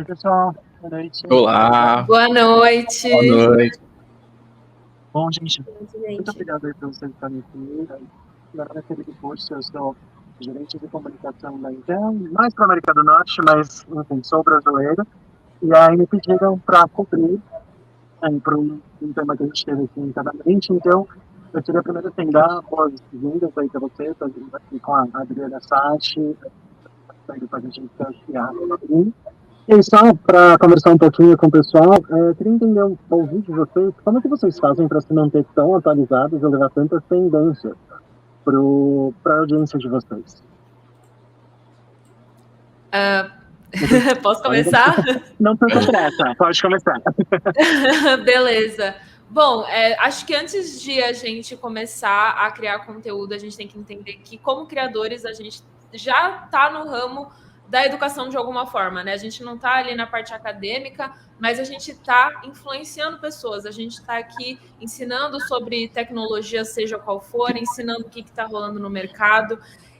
pessoal. Boa noite. Olá. Boa noite. Boa noite. Bom, gente, Gente. muito obrigado aí por vocês estarem aqui. Agora, naquele post, eu sou gerente de comunicação da Intel, mais para a América do Norte, mas, enfim, sou brasileiro. E aí me pediram para cobrir para um tema que a gente teve aqui internamente. Então, eu queria primeiro assim, dar boas-vindas aí para vocês, aqui com a Adriana Sati, para a gente iniciar. E só para conversar um pouquinho com o pessoal, queria entender ouvir de vocês, como é que vocês fazem para se manter tão atualizados e levar tantas tendências para a audiência de vocês? Posso começar? Não tanto pressa, pode começar. Beleza. Bom, acho que antes de a gente começar a criar conteúdo, a gente tem que entender que, como criadores, a gente já está no ramo da educação de alguma forma, né? A gente não está ali na parte acadêmica, mas a gente está influenciando pessoas, a gente está aqui ensinando sobre tecnologia, seja qual for, ensinando o que está rolando no mercado.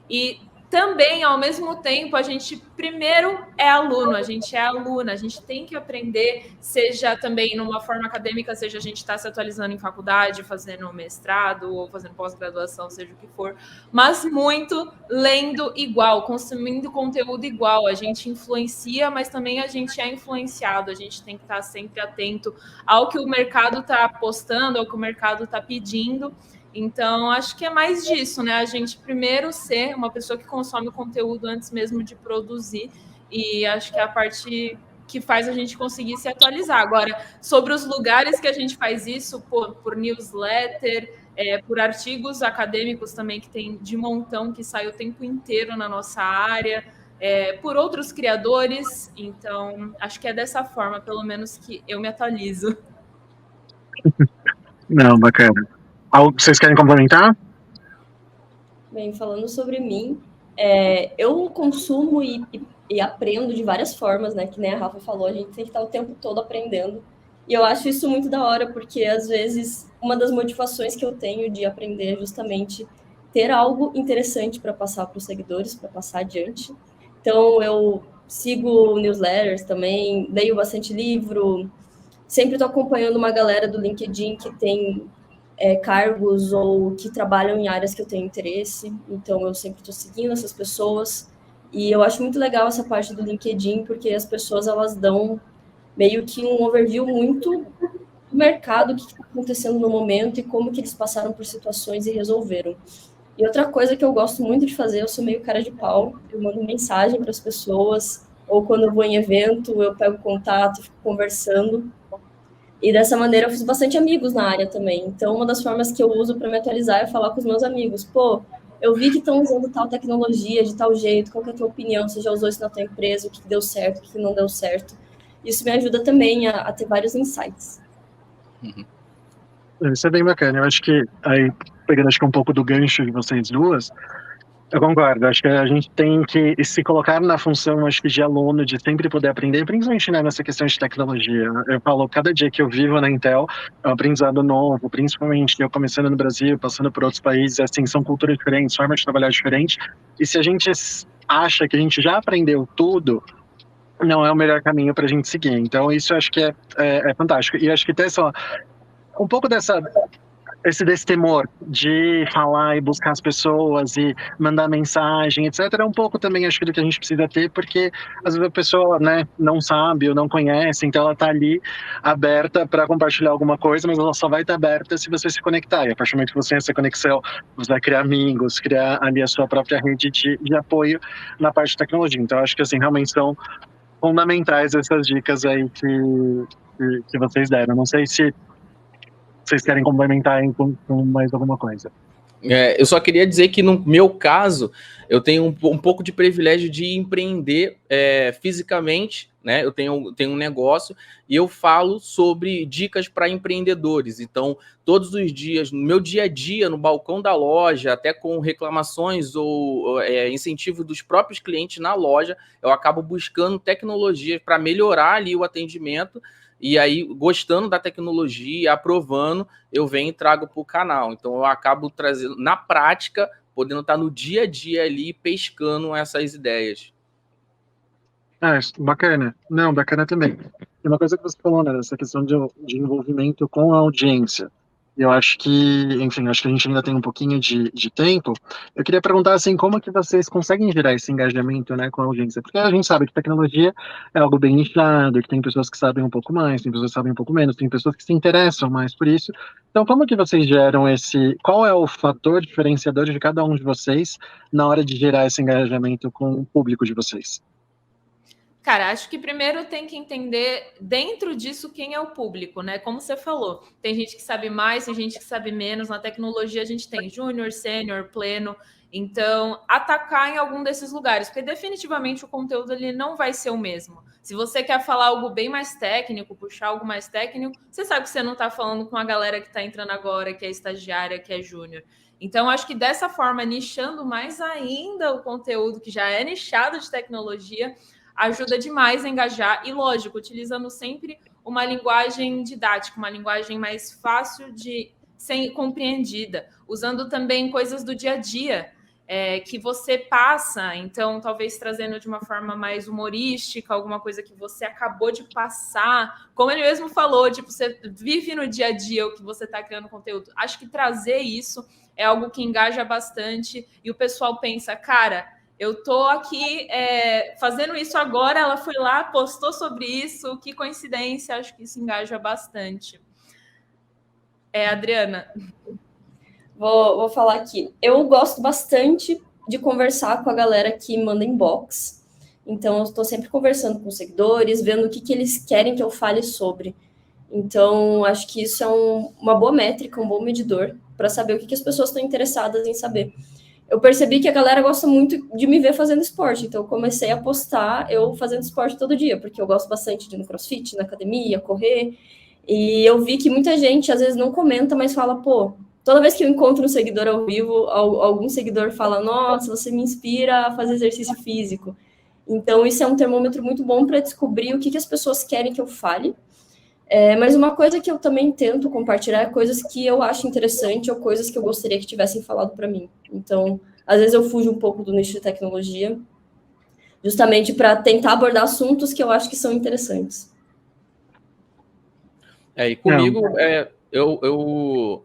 E também, ao mesmo tempo, a gente primeiro é aluno, a gente é aluna, a gente tem que aprender, seja também numa forma acadêmica, seja a gente está se atualizando em faculdade, fazendo mestrado ou fazendo pós-graduação, seja o que for, mas muito lendo igual, consumindo conteúdo igual. A gente influencia, mas também a gente é influenciado, a gente tem que estar sempre atento ao que o mercado está apostando, ao que o mercado está pedindo. Então, acho que é mais disso, né? A gente primeiro ser uma pessoa que consome o conteúdo antes mesmo de produzir, e acho que é a parte que faz a gente conseguir se atualizar. Agora, sobre os lugares que a gente faz isso, por newsletter, por artigos acadêmicos também, que tem de montão, que sai o tempo inteiro na nossa área, por outros criadores. Então, acho que é dessa forma, pelo menos, que eu me atualizo. Não, bacana. Vocês querem complementar? Bem, falando sobre mim, eu consumo e aprendo de várias formas, né? Que nem a Rafa falou, a gente tem que estar o tempo todo aprendendo. E eu acho isso muito da hora, porque às vezes uma das motivações que eu tenho de aprender é justamente ter algo interessante para passar para os seguidores, para passar adiante. Então, eu sigo newsletters também, leio bastante livro, sempre estou acompanhando uma galera do LinkedIn que tem cargos ou que trabalham em áreas que eu tenho interesse, então eu sempre estou seguindo essas pessoas, e eu acho muito legal essa parte do LinkedIn, porque as pessoas, elas dão meio que um overview muito do mercado, o que está acontecendo no momento e como que eles passaram por situações e resolveram. E outra coisa que eu gosto muito de fazer, eu sou meio cara de pau, eu mando mensagem para as pessoas, ou quando eu vou em evento, eu pego contato, fico conversando. E dessa maneira eu fiz bastante amigos na área também. Então, uma das formas que eu uso para me atualizar é falar com os meus amigos. Pô, eu vi que estão usando tal tecnologia de tal jeito, qual que é a tua opinião? Você já usou isso na tua empresa? O que deu certo, o que não deu certo? Isso me ajuda também a ter vários insights. Isso é bem bacana. Eu acho que, aí, pegando acho que um pouco do gancho de vocês duas, eu concordo. Acho que a gente tem que se colocar na função, acho que de aluno, de sempre poder aprender, principalmente, né, nessa questão de tecnologia. Eu falo, cada dia que eu vivo na Intel é um aprendizado novo, principalmente eu começando no Brasil, passando por outros países, assim, são culturas diferentes, formas de trabalhar diferentes. E se a gente acha que a gente já aprendeu tudo, não é o melhor caminho para a gente seguir. Então, isso eu acho que é fantástico. E acho que tem só um pouco desse temor de falar e buscar as pessoas e mandar mensagem, etc. É um pouco também, acho que, do que a gente precisa ter, porque às vezes a pessoa, né, não sabe ou não conhece, então ela está ali aberta para compartilhar alguma coisa, mas ela só vai estar aberta se você se conectar. E a partir do momento que você tem essa conexão, você vai criar amigos, criar ali a sua própria rede de apoio na parte de tecnologia. Então, acho que, assim, realmente são fundamentais essas dicas aí que vocês deram. Não sei se vocês querem complementar com mais alguma coisa. Eu só queria dizer que, no meu caso, eu tenho um pouco de privilégio de empreender fisicamente, né? Eu tenho um negócio e eu falo sobre dicas para empreendedores. Então, todos os dias, no meu dia a dia, no balcão da loja, até com reclamações ou incentivo dos próprios clientes na loja, eu acabo buscando tecnologia para melhorar ali o atendimento. E aí, gostando da tecnologia, aprovando, eu venho e trago para o canal. Então, eu acabo trazendo, na prática, podendo estar no dia a dia ali, pescando essas ideias. Bacana. Não, bacana também. E uma coisa que você falou, né, essa questão de envolvimento com a audiência. Eu acho que, enfim, acho que a gente ainda tem um pouquinho de tempo. Eu queria perguntar, assim, como que vocês conseguem gerar esse engajamento, né, com a audiência? Porque a gente sabe que tecnologia é algo bem nichado, que tem pessoas que sabem um pouco mais, tem pessoas que sabem um pouco menos, tem pessoas que se interessam mais por isso. Então, como que vocês geram esse... Qual é o fator diferenciador de cada um de vocês na hora de gerar esse engajamento com o público de vocês? Cara, acho que primeiro tem que entender dentro disso quem é o público, né? Como você falou, tem gente que sabe mais, tem gente que sabe menos. Na tecnologia a gente tem júnior, sênior, pleno. Então, atacar em algum desses lugares, porque definitivamente o conteúdo ele não vai ser o mesmo. Se você quer falar algo bem mais técnico, puxar algo mais técnico, você sabe que você não está falando com a galera que está entrando agora, que é estagiária, que é júnior. Então, acho que dessa forma, nichando mais ainda o conteúdo que já é nichado de tecnologia, ajuda demais a engajar e, lógico, utilizando sempre uma linguagem didática, uma linguagem mais fácil de ser compreendida, usando também coisas do dia a dia que você passa, então talvez trazendo de uma forma mais humorística, alguma coisa que você acabou de passar, como ele mesmo falou, tipo, você vive no dia a dia o que você está criando conteúdo. Acho que trazer isso é algo que engaja bastante e o pessoal pensa, cara, eu tô aqui fazendo isso agora, ela foi lá, postou sobre isso, que coincidência, acho que isso engaja bastante. Adriana. Vou falar aqui. Eu gosto bastante de conversar com a galera que manda inbox. Então, eu estou sempre conversando com os seguidores, vendo o que eles querem que eu fale sobre. Então, acho que isso é uma boa métrica, um bom medidor para saber o que as pessoas estão interessadas em saber. Eu percebi que a galera gosta muito de me ver fazendo esporte, então eu comecei a postar eu fazendo esporte todo dia, porque eu gosto bastante de ir no crossfit, na academia, correr, e eu vi que muita gente às vezes não comenta, mas fala, pô, toda vez que eu encontro um seguidor ao vivo, algum seguidor fala, nossa, você me inspira a fazer exercício físico. Então isso é um termômetro muito bom para descobrir o que as pessoas querem que eu fale. Mas uma coisa que eu também tento compartilhar é coisas que eu acho interessante ou coisas que eu gostaria que tivessem falado para mim. Então, às vezes eu fujo um pouco do nicho de tecnologia, justamente para tentar abordar assuntos que eu acho que são interessantes. E comigo, eu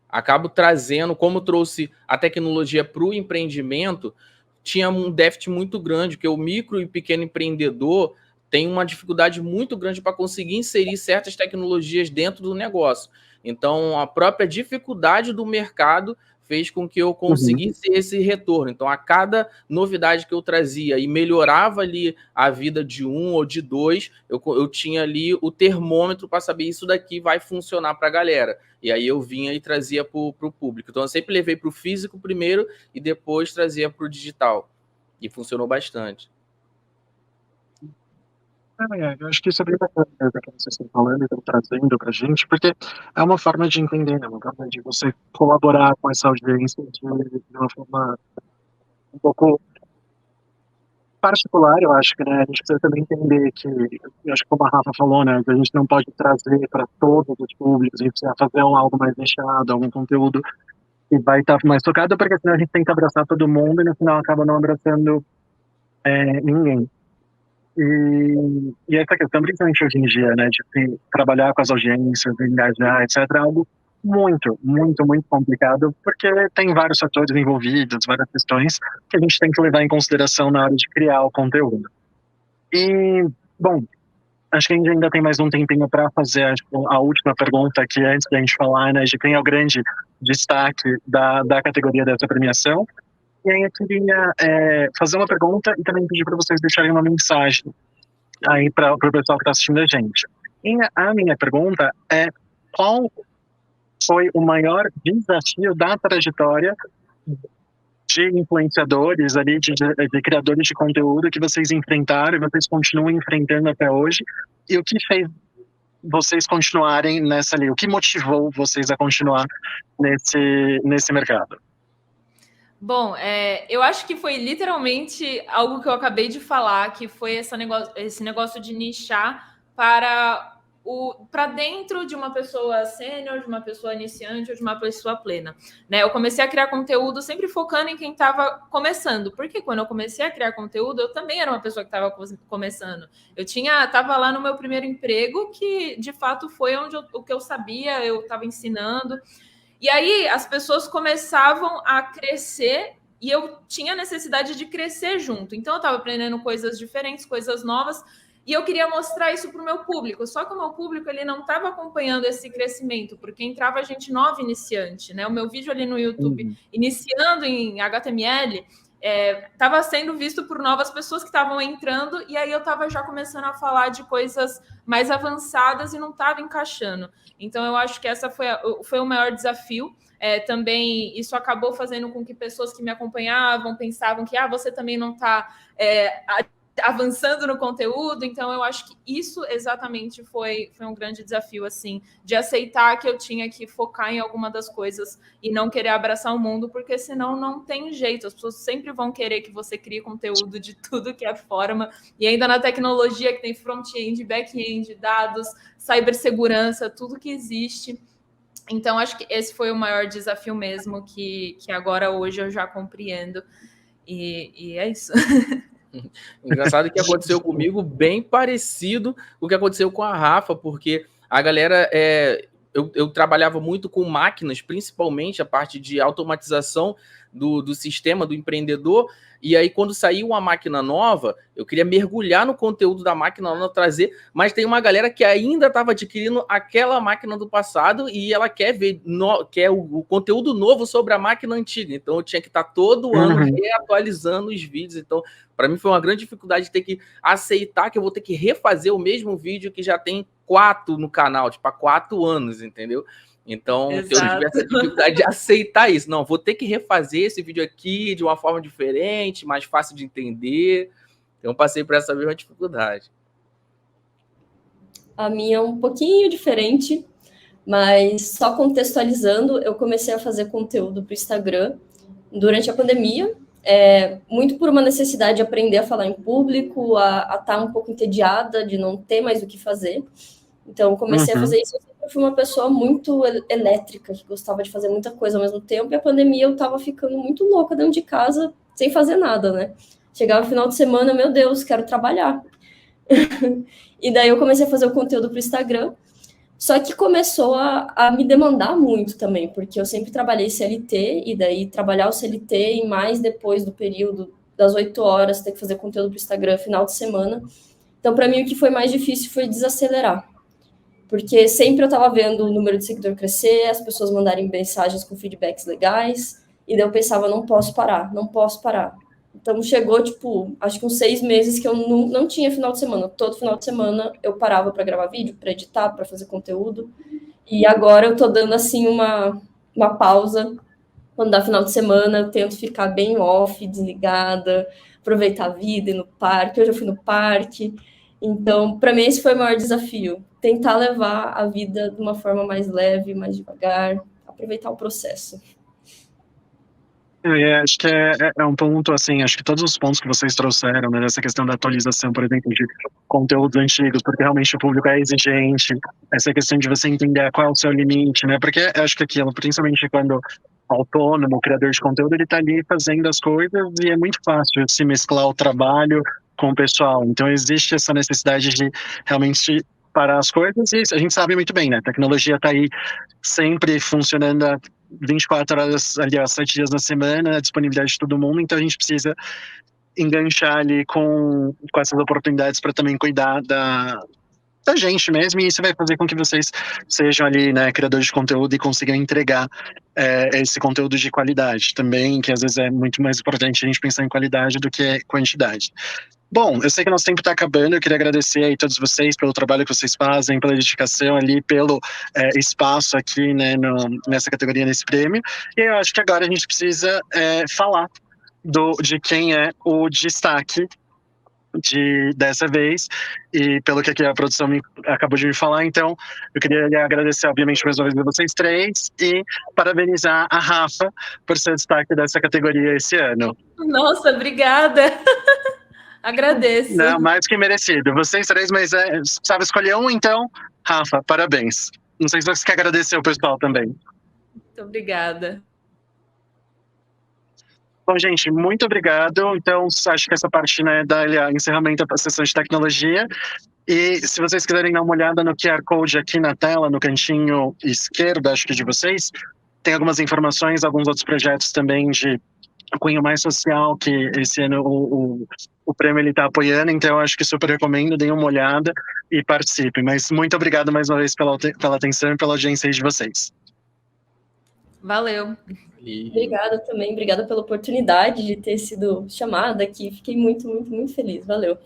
acabo trazendo, como trouxe a tecnologia para o empreendimento, tinha um déficit muito grande, porque o micro e pequeno empreendedor tem uma dificuldade muito grande para conseguir inserir certas tecnologias dentro do negócio. Então, a própria dificuldade do mercado fez com que eu conseguisse esse retorno. Então, a cada novidade que eu trazia e melhorava ali a vida de um ou de dois, eu tinha ali o termômetro para saber isso daqui vai funcionar para a galera. E aí eu vinha e trazia para o público. Então, eu sempre levei para o físico primeiro e depois trazia para o digital. E funcionou bastante. Eu acho que isso é bem bacana, né, que vocês estão falando e estão trazendo para a gente, porque é uma forma de entender, né, uma forma de você colaborar com essa audiência de uma forma um pouco particular, eu acho que, né, a gente precisa também entender que, eu acho que como a Rafa falou, né, que a gente não pode trazer para todos os públicos, a gente precisa fazer algo mais nichado, algum conteúdo que vai estar mais tocado, porque senão a gente tem que abraçar todo mundo e no final acaba não abraçando ninguém. E essa questão, principalmente hoje em dia, né, de trabalhar com as audiências, de engajar, etc., é algo muito, muito, muito complicado, porque tem vários fatores envolvidos, várias questões que a gente tem que levar em consideração na hora de criar o conteúdo. E, bom, acho que a gente ainda tem mais um tempinho para fazer a última pergunta aqui, antes da gente falar, né, de quem é o grande destaque da categoria dessa premiação. E aí eu queria fazer uma pergunta e também pedir para vocês deixarem uma mensagem aí para o pessoal que está assistindo a gente. E a minha pergunta é: qual foi o maior desafio da trajetória de influenciadores ali, de criadores de conteúdo que vocês enfrentaram e vocês continuam enfrentando até hoje? E o que fez vocês continuarem nessa ali? O que motivou vocês a continuar nesse mercado? Bom, eu acho que foi literalmente algo que eu acabei de falar, que foi esse negócio de nichar para para dentro de uma pessoa sênior, de uma pessoa iniciante ou de uma pessoa plena, né? Eu comecei a criar conteúdo sempre focando em quem estava começando, porque quando eu comecei a criar conteúdo, eu também era uma pessoa que estava começando. Eu estava lá no meu primeiro emprego, que de fato foi o que eu sabia, eu estava ensinando. E aí as pessoas começavam a crescer e eu tinha necessidade de crescer junto. Então eu estava aprendendo coisas diferentes, coisas novas, e eu queria mostrar isso para o meu público. Só que o meu público ele não estava acompanhando esse crescimento, porque entrava gente nova iniciante, né? O meu vídeo ali no YouTube, iniciando em HTML, estava sendo visto por novas pessoas que estavam entrando, e aí eu estava já começando a falar de coisas mais avançadas e não estava encaixando. Então, eu acho que essa foi o maior desafio. Também isso acabou fazendo com que pessoas que me acompanhavam pensavam que você também não está avançando no conteúdo. Então, eu acho que isso exatamente foi um grande desafio, assim, de aceitar que eu tinha que focar em alguma das coisas e não querer abraçar o mundo, porque senão não tem jeito. As pessoas sempre vão querer que você crie conteúdo de tudo que é forma, e ainda na tecnologia que tem front-end, back-end, dados, cibersegurança, tudo que existe. Então, acho que esse foi o maior desafio mesmo, que agora, hoje, eu já compreendo. E é isso. Engraçado que aconteceu comigo bem parecido com o que aconteceu com a Rafa, porque a galera... Eu trabalhava muito com máquinas, principalmente a parte de automatização do sistema do empreendedor, e aí quando saiu uma máquina nova, eu queria mergulhar no conteúdo da máquina nova, trazer, mas tem uma galera que ainda estava adquirindo aquela máquina do passado e ela quer ver quer o conteúdo novo sobre a máquina antiga, então eu tinha que estar todo ano reatualizando os vídeos. Então para mim foi uma grande dificuldade de ter que aceitar que eu vou ter que refazer o mesmo vídeo que já tem 4 no canal, tipo, há 4 anos, entendeu? Então, eu tive essa dificuldade de aceitar isso. Não, vou ter que refazer esse vídeo aqui de uma forma diferente, mais fácil de entender. Então, passei por essa mesma dificuldade. A minha é um pouquinho diferente, mas só contextualizando, eu comecei a fazer conteúdo para o Instagram durante a pandemia, muito por uma necessidade de aprender a falar em público, a estar um pouco entediada de não ter mais o que fazer. Então, comecei a fazer isso. Eu fui uma pessoa muito elétrica, que gostava de fazer muita coisa ao mesmo tempo, e a pandemia eu tava ficando muito louca dentro de casa, sem fazer nada, né? Chegava no final de semana, meu Deus, quero trabalhar. E daí eu comecei a fazer o conteúdo para o Instagram, só que começou a me demandar muito também, porque eu sempre trabalhei CLT, e daí trabalhar o CLT e mais depois do período das 8 horas, ter que fazer conteúdo para o Instagram final de semana. Então, para mim, o que foi mais difícil foi desacelerar. Porque sempre eu estava vendo o número de seguidor crescer, as pessoas mandarem mensagens com feedbacks legais, e daí eu pensava, não posso parar. Então chegou, tipo, acho que uns 6 meses que eu não tinha final de semana. Todo final de semana eu parava para gravar vídeo, para editar, para fazer conteúdo. E agora eu tô dando, assim, uma pausa. Quando dá final de semana, eu tento ficar bem off, desligada, aproveitar a vida, ir no parque. Hoje eu fui no parque. Então, para mim, esse foi o maior desafio. Tentar levar a vida de uma forma mais leve, mais devagar, aproveitar o processo. Acho que é um ponto, assim, acho que todos os pontos que vocês trouxeram, né, nessa questão da atualização, por exemplo, de conteúdos antigos, porque realmente o público é exigente, essa questão de você entender qual é o seu limite, né, porque acho que aquilo, principalmente quando autônomo, o criador de conteúdo, ele tá ali fazendo as coisas e é muito fácil se mesclar o trabalho com o pessoal, então existe essa necessidade de realmente parar as coisas, e a gente sabe muito bem, né, a tecnologia tá aí sempre funcionando 24 horas ali, 7 dias na semana, a disponibilidade de todo mundo, então a gente precisa enganchar ali com essas oportunidades para também cuidar da gente mesmo, e isso vai fazer com que vocês sejam ali, né, criadores de conteúdo e consigam entregar esse conteúdo de qualidade também, que às vezes é muito mais importante a gente pensar em qualidade do que quantidade. Bom, eu sei que nosso tempo está acabando, eu queria agradecer aí a todos vocês pelo trabalho que vocês fazem, pela dedicação ali, pelo espaço aqui, né, nessa categoria, nesse prêmio, e eu acho que agora a gente precisa falar de quem é o destaque dessa vez, e pelo que aqui a produção acabou de me falar, então eu queria agradecer, obviamente, mais uma vez a vocês três, e parabenizar a Rafa por ser destaque dessa categoria esse ano. Nossa, obrigada! Agradeço. Não, mais que merecido. Vocês três, mas sabe escolher um, então, Rafa, parabéns. Não sei se você quer agradecer o pessoal também. Muito obrigada. Bom, gente, muito obrigado. Então, acho que essa parte, né, dá encerramento da sessão de tecnologia. E se vocês quiserem dar uma olhada no QR Code aqui na tela, no cantinho esquerdo, acho que de vocês, tem algumas informações, alguns outros projetos também de cunho mais social, que esse ano o prêmio está apoiando, então eu acho que super recomendo, deem uma olhada e participe. Mas muito obrigado mais uma vez pela atenção e pela audiência aí de vocês. Valeu. Obrigada também, obrigada pela oportunidade de ter sido chamada aqui. Fiquei muito, muito, muito feliz. Valeu.